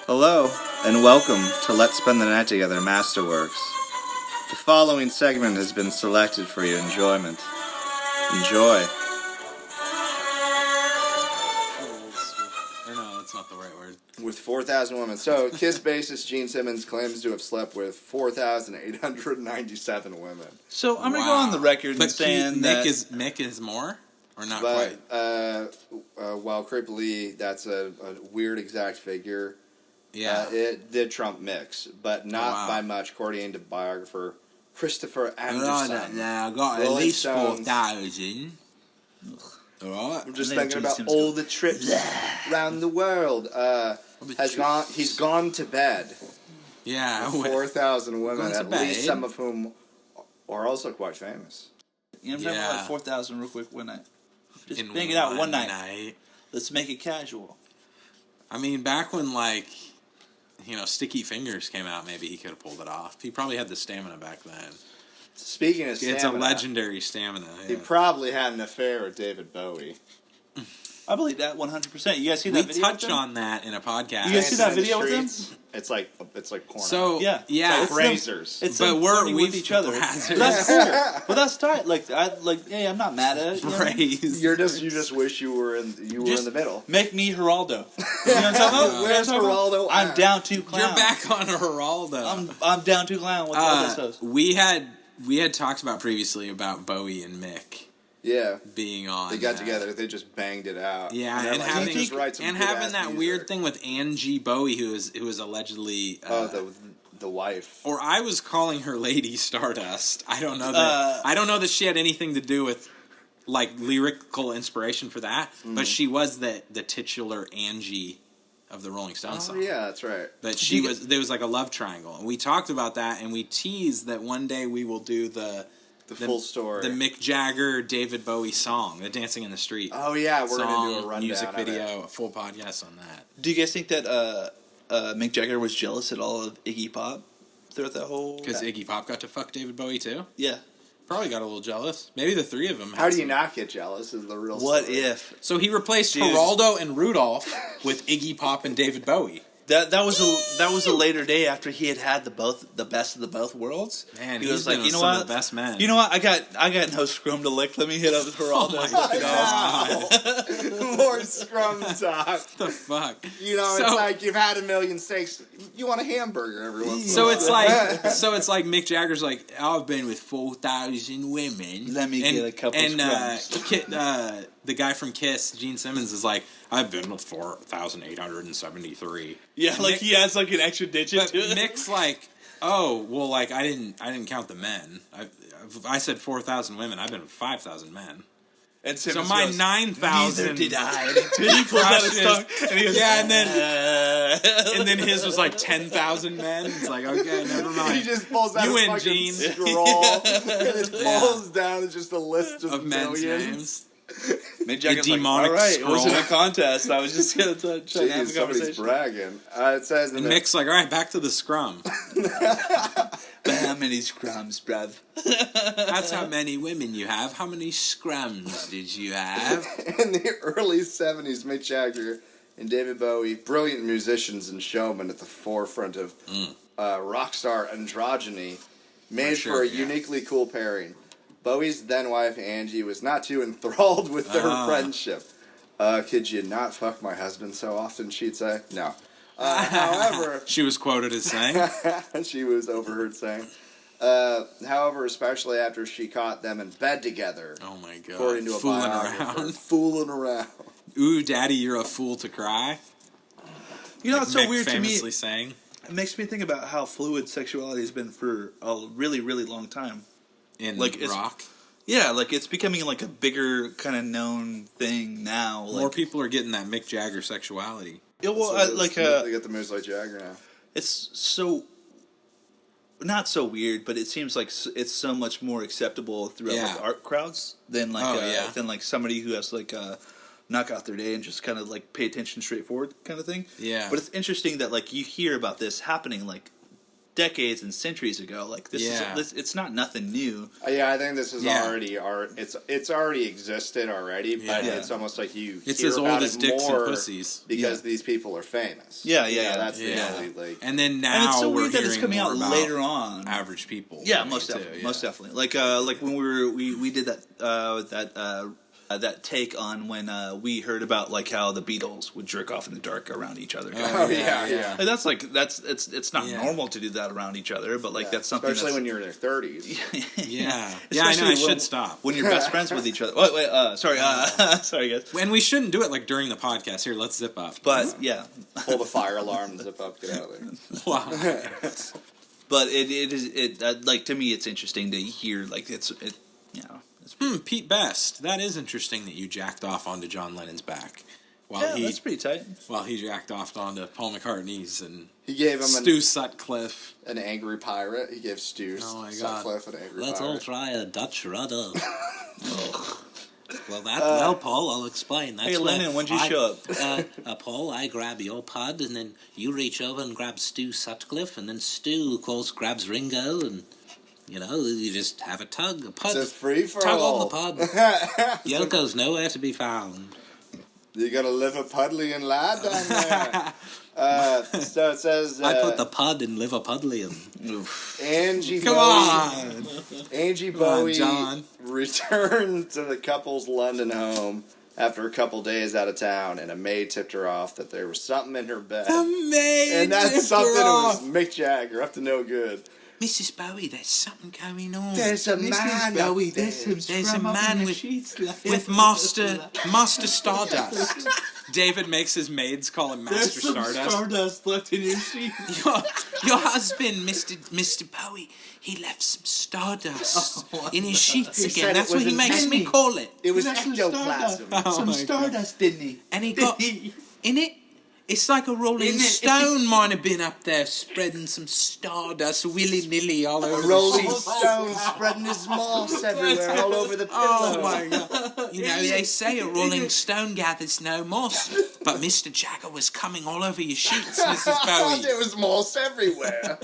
Hello, and welcome to Let's Spend the Night Together Masterworks. The following segment has been selected for your enjoyment. Enjoy. Or no, that's not the right word. With 4,000 women. So, KISS bassist Gene Simmons claims to have slept with 4,897 women. So I'm going to go on the record and saying that... Mick is more? Or not But, quite? while creepily, that's a weird exact figure. Yeah. It did trump Mick's, but not by much, according to biographer Christopher Anderson. I got at Rolling least Stones. 4,000. Alright. I'm just thinking about all the trips around the world. He's gone to bed. Yeah. 4,000 women, Gone to at bed. least some of whom are also quite famous. You know, I'm talking about 4,000 real quick one night. Just In bang it out one night. Let's make it casual. I mean, back when, like, Sticky Fingers came out, maybe he could have pulled it off. He probably had the stamina back then. Speaking of stamina, it's a legendary stamina. Yeah. He probably had an affair with David Bowie. I believe that 100%. You guys see that video? We touch on that in a podcast. You guys see that video with them? It's like porn. So yeah, it's like razors. It's but we're with each other. But that's cool. But that's tight. Hey, I'm not mad at it. You just wish you were in the middle. Make me Geraldo. You know what I'm talking about? Where's Geraldo? I'm down to clown. You're back on Geraldo. I'm down to clown. What the hell we had talked about previously about Bowie and Mick. Yeah, being on. They got together. They just banged it out. Yeah, and having that weird thing with Angie Bowie, who is allegedly the wife. Or I was calling her Lady Stardust. I don't know that. I don't know that she had anything to do with like lyrical inspiration for that, but she was the titular Angie of the Rolling Stones song. Yeah, that's right. That there was like a love triangle, and we talked about that, and we teased that one day we will do the full story. The Mick Jagger, David Bowie song, the Dancing in the Street. Oh, yeah, we're going to do a rundown music video, of it. a full podcast on that. Do you guys think that Mick Jagger was jealous at all of Iggy Pop throughout that whole... Because Iggy Pop got to fuck David Bowie, too? Yeah. Probably got a little jealous. Maybe the three of them. How do you not get jealous is the real What story. if? So he replaced Geraldo and Rudolph with Iggy Pop and David Bowie. That was a later day after he had the best of the both worlds. Man, he was like, you know what, the best men. You know what? I got no scrum to lick. Let me hit up Geraldo. More scrum talk. What the fuck? You know, it's like you've had a million steaks. You want a hamburger every once in a while. So it's like Mick Jagger's like, I've been with 4,000 women. Let me get a couple scrums. The guy from KISS, Gene Simmons, is like, I've been with 4,873. Yeah, like he has like an extra digit to it. Mick's like, oh, well, like I didn't count the men. I said 4,000 women. I've been with 5,000 men. And Simmons so my 9,000. Neither did I. He pulls out his tongue and he goes, and then his was like 10,000 men. It's like, okay, never mind. He just pulls out a fucking scroll and it falls down. It's just a list of men's millions. names. Mick Jagger's like, all right, it wasn't a contest. I was just going to try to have a conversation. Somebody's bragging. It says and Mick's like, all right, back to the scrum. How many scrums, bruv? That's how many women you have. How many scrums did you have? In the early 70s, Mick Jagger and David Bowie, brilliant musicians and showmen at the forefront of rock star androgyny, made for a uniquely cool pairing. Bowie's then-wife, Angie, was not too enthralled with their friendship. Could you not fuck my husband so often, she'd say? No. However... She was quoted as saying. She was overheard saying. However, especially after she caught them in bed together. Oh, my God. According to a biographer. Fooling around. Ooh, daddy, you're a fool to cry. You know, it's so weird to me. Famously saying. It makes me think about how fluid sexuality has been for a really, really long time. In rock? Yeah, like it's becoming like a bigger kind of known thing now. More people are getting that Mick Jagger sexuality. Yeah, well, they got the moves like Jagger now. It's so not so weird, but it seems like it's so much more acceptable throughout like art crowds than like somebody who has like knock out their day and just kind of like pay attention straightforward kind of thing. Yeah, but it's interesting that like you hear about this happening like decades and centuries ago. Like it's not nothing new. Yeah, I think this is already it's already existed already, but it's almost like it's hear as old about as it dicks more and pussies because these people are famous. That's the only like. And then now and it's so we're weird that hearing it's coming more out about later on. Average people. Yeah, most definitely. Like when we did that take on when we heard about like how the Beatles would jerk off in the dark around each other. Yeah. Like, it's not normal to do that around each other, but like that's something. Especially when you're in their 30s. I know. I should stop when you're best friends with each other. Wait, sorry, sorry guys. And we shouldn't do it like during the podcast. Here, let's zip up. But pull the fire alarm, zip up, get out of there. Wow. But it is like to me it's interesting to hear like it's Pete Best. That is interesting that you jacked off onto John Lennon's back. That's pretty tight. While he jacked off onto Paul McCartney's and he gave him Stu Sutcliffe. An angry pirate. He gave Stu Sutcliffe an angry pirate. Let's all try a Dutch rudder. Well, Paul, I'll explain. That's hey, Lennon, when'd you show up? Paul, I grab your pod, and then you reach over and grab Stu Sutcliffe, and then Stu, of course, grabs Ringo, and, you just have a tug, a pud. It's a free-for-all. Tug on the pod. Yoko's nowhere to be found. You got a Liverpudlian lad down there. So it says... I put the pud in Liverpudlian. Angie Bowie returned to the couple's London home after a couple days out of town, and a maid tipped her off that there was something in her bed. A maid and that tipped something her off. was Mick Jagger, up to no good. Mrs. Bowie, there's something going on. There's a man Bowie, there's a man with Master Stardust. David makes his maids call him Master Stardust. There's some stardust left in your sheets. Your husband, Mr. Bowie, he left some stardust in his sheets again. That's what he makes me call it. It was ectoplasm. Some stardust, didn't he? And he got in it. It's like a Rolling Stone might have been up there spreading some stardust willy-nilly all over the Rolling Stone spreading his moss everywhere, all over the pillow. Oh my God. They say a Rolling Stone gathers no moss, but Mr. Jagger was coming all over your sheets, Mrs. Bowie. There was moss everywhere.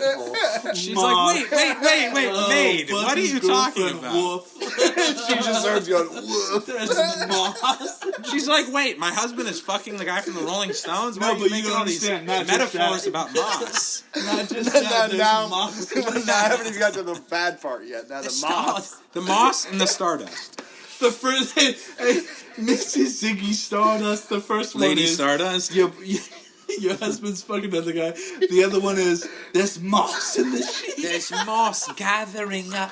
She's like, wait, maid, what are you talking about? Woof. She just starts going, woof. There's moss. She's like, wait, my husband is fucking the guy from the Rolling Stones? Why are you making all these metaphors about moss? Not just that, now, moss. I haven't even got to the bad part yet. Now the moss. The moss and the stardust. The first, Mrs. Ziggy Stardust, the first one Lady is... Stardust? Your husband's fucking another guy. The other one is, there's moss in the sheet. There's moss gathering up.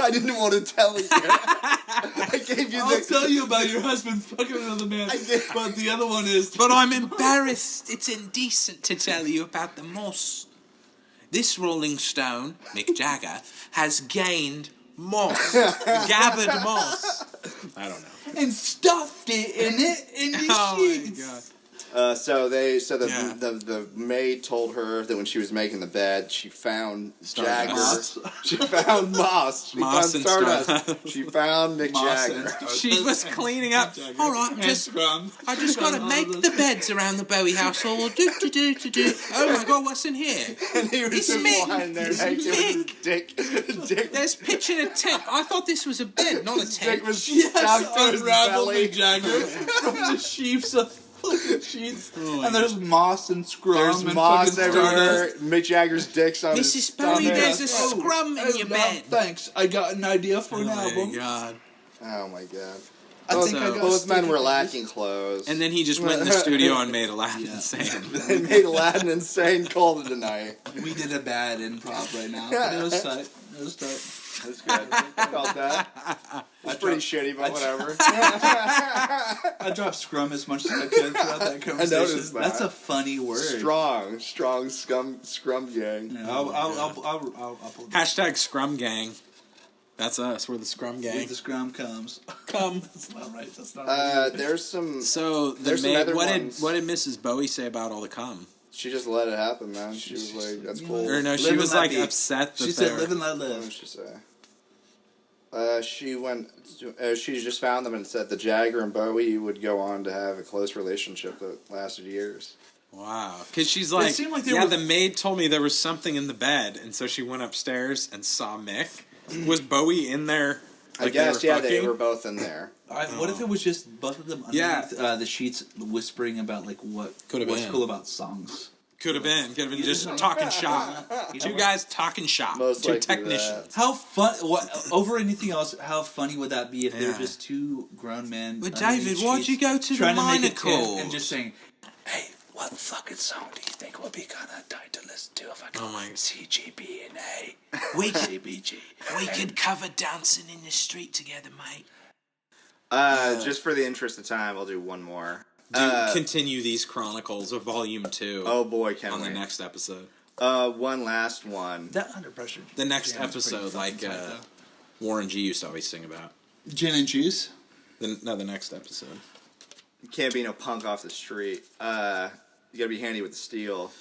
I didn't want to tell you. I gave you I'll tell you about your husband fucking another man. But the other one is... But I'm embarrassed. It's indecent to tell you about the moss. This Rolling Stone, Mick Jagger, has gained moss. Gathered moss. I don't know. And stuffed it in the sheets. My God. So the maid told her that when she was making the bed, she found Jagger. She found moss. She found stardust. She found Mick Jagger. She was cleaning up. All right, I just got to make the beds around the Bowie household. Do. Oh my God, what's in here? And he was just lying there naked with his dick. There's pitch in a tent. I thought this was a bed, not a tent. Dick was stuck to his belly. Mick Jagger from the sheets of sheets, and there's moss and scrum. There's and moss everywhere. Mick Jagger's dick's on his stomach. Mrs. Bowie, there's a scrum in your bed. Thanks, I got an idea for an album. God. Oh my God. I think both men were lacking clothes. And then he just went in the studio and made Aladdin insane. They made Aladdin insane, called it a night. We did a bad improv right now, but it was tight. That's good. I felt that. That's pretty shitty, but whatever. I dropped scrum as much as I could throughout that conversation. I noticed that. That's a funny word. Strong scrum gang. Yeah, I'll pull Hashtag Scrum Gang. That's us. We're the Scrum Gang. Where the scrum comes. Come. That's not right. That's not right. There's some. So there's some other what ones. did Mrs. Bowie say about all the cum? She just let it happen, man. She was like, "That's cool." Or no, she was like upset that she said, "Live and let live." What did she say? She went. She just found them and said the Jagger and Bowie would go on to have a close relationship that lasted years. Wow. Because she's like, the maid told me there was something in the bed, and so she went upstairs and saw Mick. Was Bowie in there? Like, I guess, they were both in there. What if it was just both of them underneath the sheets whispering about, like, what's cool about songs? Could have been just talking shop. Two guys talking shop. Two technicians. How fun! Over anything else, how funny would that be if they're just two grown men? But David, why'd you go to the minor chords? And just saying, "Hey, what fucking song do you think would be kind of tight to listen to if I go C, G, B, and A? We could cover Dancing in the Street together, mate." Just for the interest of time, I'll do one more. Continue these chronicles of Volume 2. Oh boy, can on the next episode. One last one. That Under Pressure. The next episode, like Warren G used to always sing about. Gin and Juice? The next episode. You can't be no punk off the street. You gotta be handy with the steel.